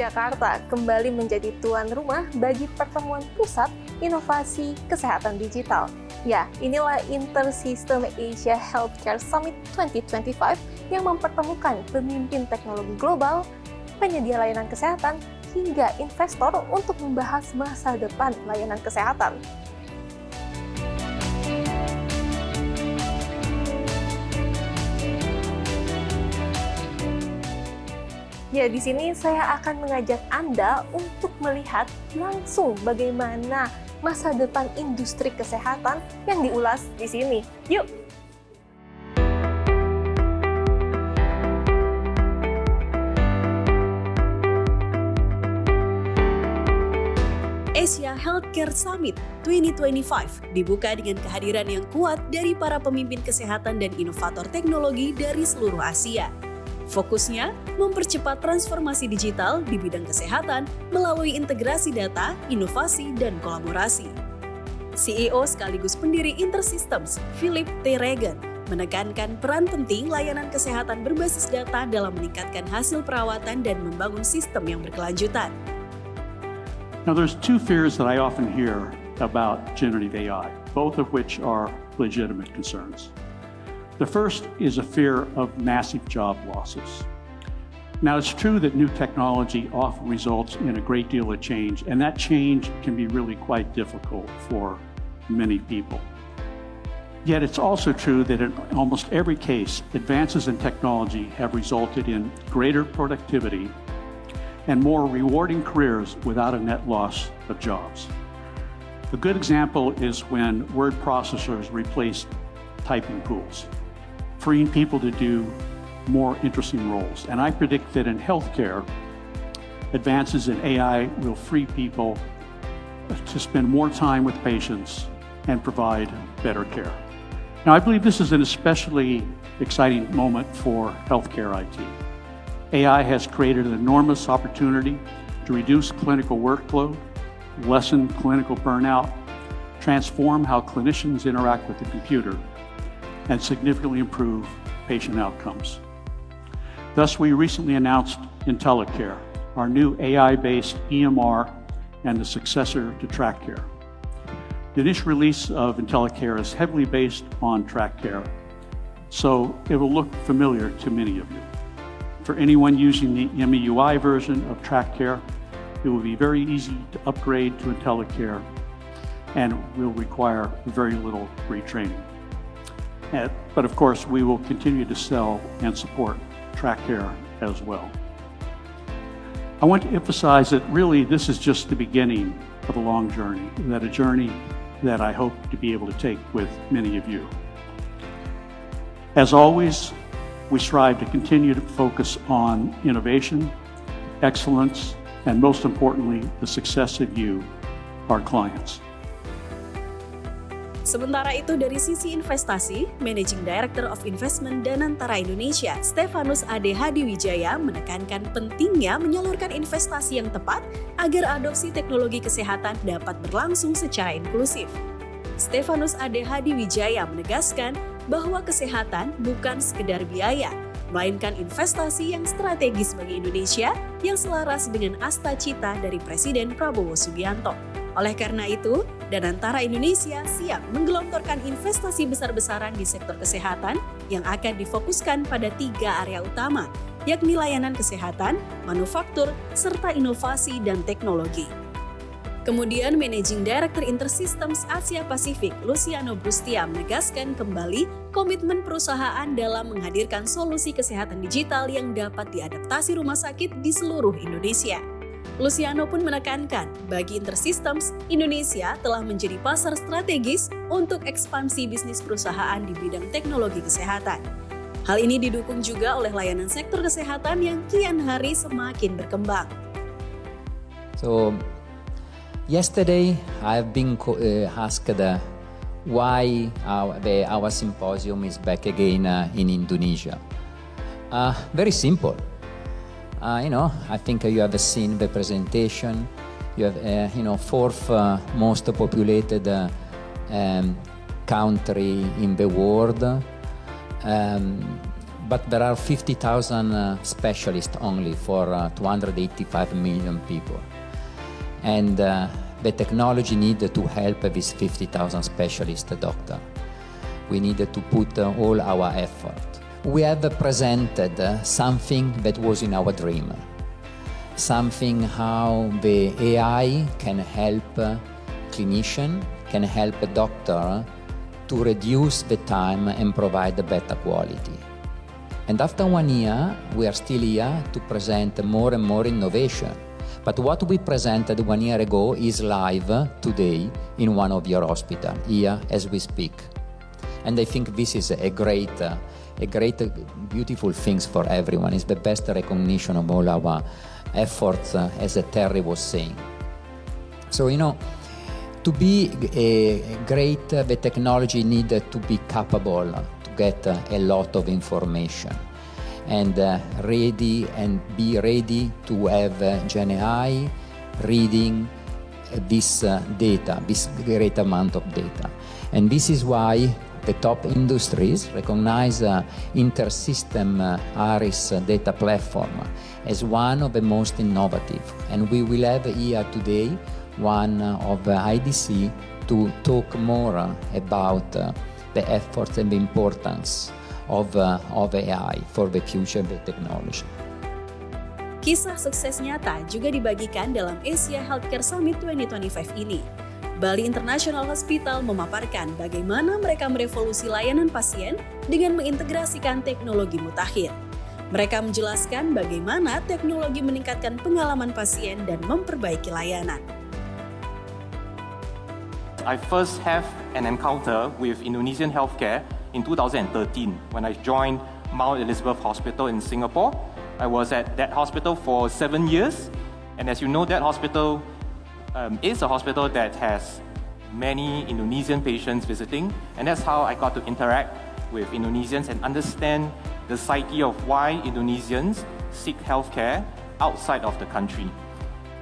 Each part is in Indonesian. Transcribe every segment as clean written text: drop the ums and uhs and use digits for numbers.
Jakarta kembali menjadi tuan rumah bagi pertemuan pusat inovasi kesehatan digital. Ya, inilah Intersystem Asia Healthcare Summit 2025 yang mempertemukan pemimpin teknologi global, penyedia layanan kesehatan, hingga investor untuk membahas masa depan layanan kesehatan. Ya, di sini saya akan mengajak Anda untuk melihat langsung bagaimana masa depan industri kesehatan yang diulas di sini. Yuk! Asia Healthcare Summit 2025 dibuka dengan kehadiran yang kuat dari para pemimpin kesehatan dan inovator teknologi dari seluruh Asia. Fokusnya mempercepat transformasi digital di bidang kesehatan melalui integrasi data, inovasi, dan kolaborasi. CEO sekaligus pendiri Intersystems, Philip T. Regan, menekankan peran penting layanan kesehatan berbasis data dalam meningkatkan hasil perawatan dan membangun sistem yang berkelanjutan. Now, there's two fears that I often hear about generative AI, both of which are legitimate concerns. The first is a fear of massive job losses. Now, it's true that new technology often results in a great deal of change, and that change can be really quite difficult for many people. Yet it's also true that in almost every case, advances in technology have resulted in greater productivity and more rewarding careers without a net loss of jobs. A good example is when word processors replaced typing pools, freeing people to do more interesting roles. And I predict that in healthcare, advances in AI will free people to spend more time with patients and provide better care. Now, I believe this is an especially exciting moment for healthcare IT. AI has created an enormous opportunity to reduce clinical workload, lessen clinical burnout, transform how clinicians interact with the computer, and significantly improve patient outcomes. Thus, we recently announced IntelliCare, our new AI-based EMR and the successor to TrackCare. The initial release of IntelliCare is heavily based on TrackCare, so it will look familiar to many of you. For anyone using the MEUI version of TrackCare, it will be very easy to upgrade to IntelliCare and will require very little retraining. But of course, we will continue to sell and support TrackCare as well. I want to emphasize that really this is just the beginning of a long journey, a journey that I hope to be able to take with many of you. As always, we strive to continue to focus on innovation, excellence, and most importantly, the success of you, our clients. Sementara itu dari sisi investasi, Managing Director of Investment Danantara Indonesia, Stefanus Ade Hadiwijaya, menekankan pentingnya menyalurkan investasi yang tepat agar adopsi teknologi kesehatan dapat berlangsung secara inklusif. Stefanus Ade Hadiwijaya menegaskan bahwa kesehatan bukan sekedar biaya, melainkan investasi yang strategis bagi Indonesia yang selaras dengan asta-cita dari Presiden Prabowo Subianto. Oleh karena itu, Danantara Indonesia siap menggelontorkan investasi besar-besaran di sektor kesehatan yang akan difokuskan pada 3 area utama, yakni layanan kesehatan, manufaktur, serta inovasi dan teknologi. Kemudian Managing Director Intersystems Asia Pasifik, Luciano Brustia, menegaskan kembali komitmen perusahaan dalam menghadirkan solusi kesehatan digital yang dapat diadaptasi rumah sakit di seluruh Indonesia. Luciano pun menekankan, bagi Intersystems, Indonesia telah menjadi pasar strategis untuk ekspansi bisnis perusahaan di bidang teknologi kesehatan. Hal ini didukung juga oleh layanan sektor kesehatan yang kian hari semakin berkembang. So, yesterday I've been asked why our symposium is back again in Indonesia. Very simple. I think you have seen the presentation. You have, fourth most populated country in the world. but there are 50,000 specialists only for 285 million people. And the technology needed to help these 50,000 specialist doctors. We needed to put all our effort. We have presented something that was in our dream. Something how the AI can help clinician, can help a doctor to reduce the time and provide a better quality. And after 1 year, we are still here to present more and more innovation. But what we presented 1 year ago is live today in one of your hospitals, here as we speak. And I think this is a great, beautiful thing for everyone. It's the best recognition of all our efforts, as Terry was saying. So, to be great, the technology needed to be capable to get a lot of information and be ready to have GenAI reading this data, this great amount of data. And this is why the top industries recognize InterSystem ARIS data platform as one of the most innovative. And we will have here today one of IDC to talk more about the efforts and the importance of AI for the future of the technology. Kisah sukses nyata juga dibagikan dalam Asia Healthcare Summit 2025 ini. Bali International Hospital memaparkan bagaimana mereka merevolusi layanan pasien dengan mengintegrasikan teknologi mutakhir. Mereka menjelaskan bagaimana teknologi meningkatkan pengalaman pasien dan memperbaiki layanan. I first have an encounter with Indonesian healthcare in 2013 when I joined Mount Elizabeth Hospital in Singapore. I was at that hospital for 7 years, and as you know, that hospital is a hospital that has many Indonesian patients visiting, and that's how I got to interact with Indonesians and understand the psyche of why Indonesians seek healthcare outside of the country.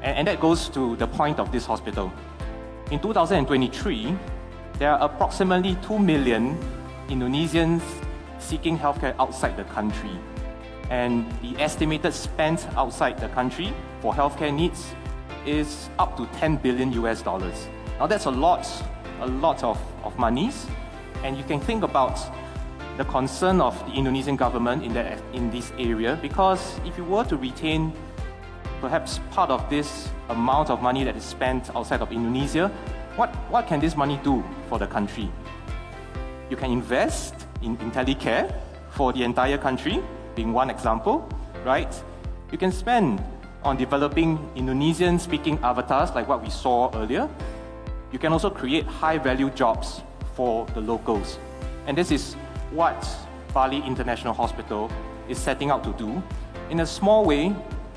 And that goes to the point of this hospital. In 2023, there are approximately 2 million Indonesians seeking healthcare outside the country. And the estimated spend outside the country for healthcare needs is up to $10 billion. Now that's a lot of monies. And you can think about the concern of the Indonesian government in this area, because if you were to retain perhaps part of this amount of money that is spent outside of Indonesia, what can this money do for the country? You can invest in IntelliCare for the entire country, being one example, right? You can spend on developing Indonesian-speaking avatars like what we saw earlier. You can also create high-value jobs for the locals. And this is what Bali International Hospital is setting out to do in a small way,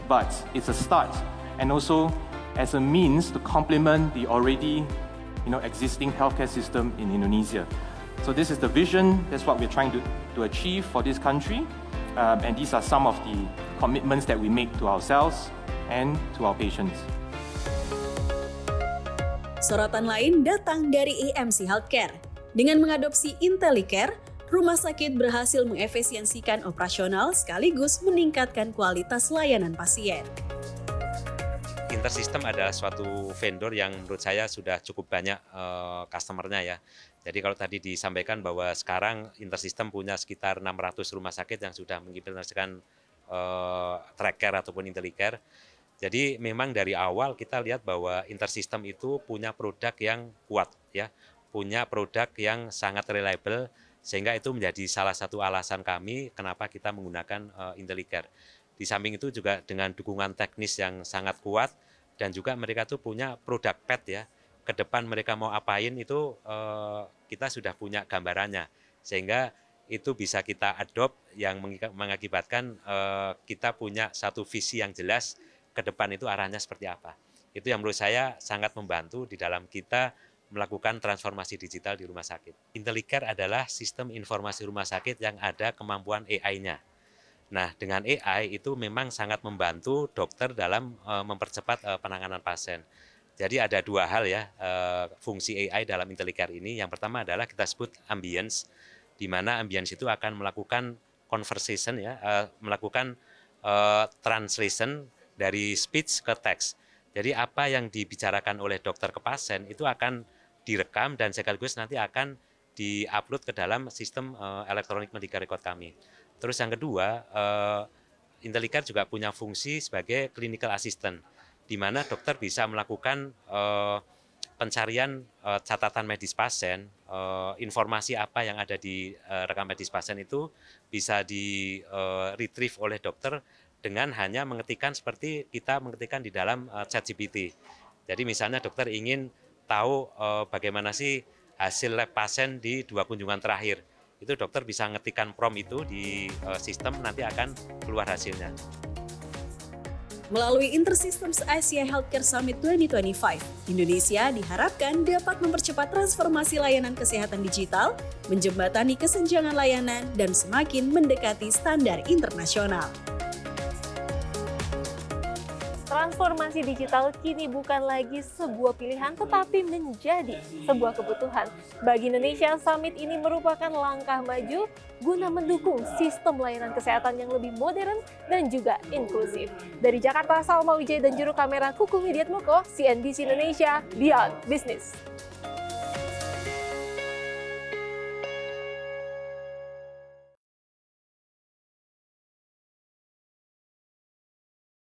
but it's a start, and also as a means to complement the already existing healthcare system in Indonesia. So this is the vision, that's what we're trying to achieve for this country, and these are some of the commitments that we make to ourselves and to our patients. Sorotan lain datang dari AMC Healthcare. Dengan mengadopsi IntelliCare, rumah sakit berhasil mengefisiensikan operasional sekaligus meningkatkan kualitas layanan pasien. InterSystem adalah suatu vendor yang menurut saya sudah cukup banyak customer-nya ya. Jadi kalau tadi disampaikan bahwa sekarang InterSystem punya sekitar 600 rumah sakit yang sudah mengimplementasikan TrackCare ataupun IntelliCare. Jadi memang dari awal kita lihat bahwa InterSystem itu punya produk yang kuat ya, punya produk yang sangat reliable, sehingga itu menjadi salah satu alasan kami kenapa kita menggunakan IntelliCare. Di samping itu juga dengan dukungan teknis yang sangat kuat, dan juga mereka tuh punya produk pet ya. Ke depan mereka mau apain itu kita sudah punya gambarannya, sehingga itu bisa kita adopt yang mengakibatkan kita punya satu visi yang jelas ke depan itu arahnya seperti apa. Itu yang menurut saya sangat membantu di dalam kita melakukan transformasi digital di rumah sakit. IntelliCare adalah sistem informasi rumah sakit yang ada kemampuan AI-nya. Nah, dengan AI itu memang sangat membantu dokter dalam mempercepat penanganan pasien. Jadi ada dua hal ya, fungsi AI dalam IntelliCare ini. Yang pertama adalah kita sebut ambience, di mana ambience itu akan melakukan conversation ya, melakukan translation dari speech ke teks. Jadi apa yang dibicarakan oleh dokter ke pasien itu akan direkam dan sekaligus nanti akan di-upload ke dalam sistem electronic medical record kami. Terus yang kedua, IntelliCare juga punya fungsi sebagai clinical assistant, di mana dokter bisa melakukan pencarian catatan medis pasien, informasi apa yang ada di rekam medis pasien itu bisa di-retrieve oleh dokter dengan hanya mengetikkan seperti kita mengetikkan di dalam ChatGPT. Jadi misalnya dokter ingin tahu bagaimana sih hasil lab pasien di 2 kunjungan terakhir. Itu dokter bisa ngetikkan prompt itu di sistem, nanti akan keluar hasilnya. Melalui InterSystems Asia Healthcare Summit 2025, Indonesia diharapkan dapat mempercepat transformasi layanan kesehatan digital, menjembatani kesenjangan layanan, dan semakin mendekati standar internasional. Transformasi digital kini bukan lagi sebuah pilihan, tetapi menjadi sebuah kebutuhan. Bagi Indonesia, Summit ini merupakan langkah maju guna mendukung sistem layanan kesehatan yang lebih modern dan juga inklusif. Dari Jakarta, Salma Wijaya dan juru kamera Kuku Widiatmoko, CNBC Indonesia, Beyond Business.